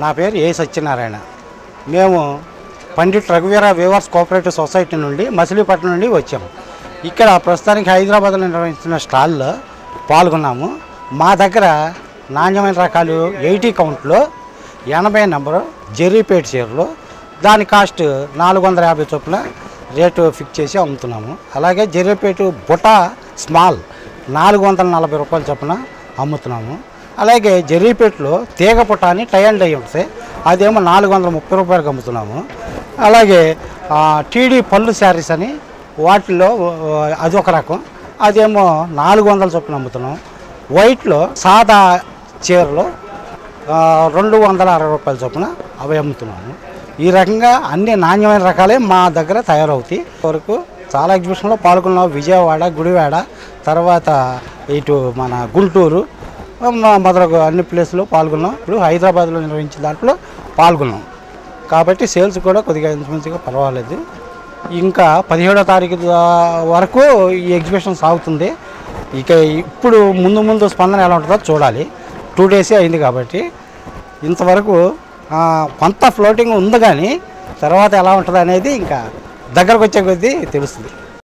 నా పేరు ఏ సత్యనారాయణ. మేము పండిట్ రఘువీర వీవర్స్ కోఆపరేటివ్ సొసైటీ నుండి మచిలీపట్నం నుండి వచ్చాము. ఇక్కడ ప్రస్తుతానికి హైదరాబాద్లో నిర్వహించిన స్టాల్లో పాల్గొన్నాము. మా దగ్గర నాణ్యమైన రకాలు 80 కౌంట్లో 80 నెంబరు జెర్రీపేట చీరలు, దాని కాస్ట్ 450 చొప్పున రేటు ఫిక్స్ చేసి అమ్ముతున్నాము. అలాగే జెర్రీపేట బుట్ట స్మాల్ 440 రూపాయల చొప్పున అమ్ముతున్నాము. అలాగే జెర్రీపేటలో తీగ పుట్ట అని టై అండ్ డై ఉంటాయి, అదేమో 430 రూపాయలకు అమ్ముతున్నాము. అలాగే టీడీ పళ్ళు శారీస్ అని వాటిలో అది ఒక రకం, అదేమో 400 చొప్పున అమ్ముతున్నాం. వైట్లో సాదా చీరలు 260 రూపాయల చొప్పున అవి అమ్ముతున్నాము. ఈ రకంగా అన్ని నాణ్యమైన రకాలే మా దగ్గర తయారవుతాయి. వరకు చాలా ఎగ్జిబిషన్లో పాల్గొన్నాం. విజయవాడ, గుడివాడ, తర్వాత ఇటు మన గుంటూరు మొదలగు అన్ని ప్లేస్లో పాల్గొన్నాం. ఇప్పుడు హైదరాబాద్లో నిర్వహించిన దాంట్లో పాల్గొన్నాం కాబట్టి సేల్స్ కూడా కొద్దిగా ఇంచుమించుగా పర్వాలేదు. ఇంకా 17వ తారీఖు వరకు ఈ ఎగ్జిబిషన్ సాగుతుంది. ఇక ఇప్పుడు ముందు స్పందన ఎలా ఉంటుందో చూడాలి. 2 డేసే అయింది కాబట్టి ఇంతవరకు కొంత ఫ్లోటింగ్ ఉంది, కానీ తర్వాత ఎలా ఉంటుంది అనేది ఇంకా దగ్గరకు వచ్చే కొద్దీ తెలుస్తుంది.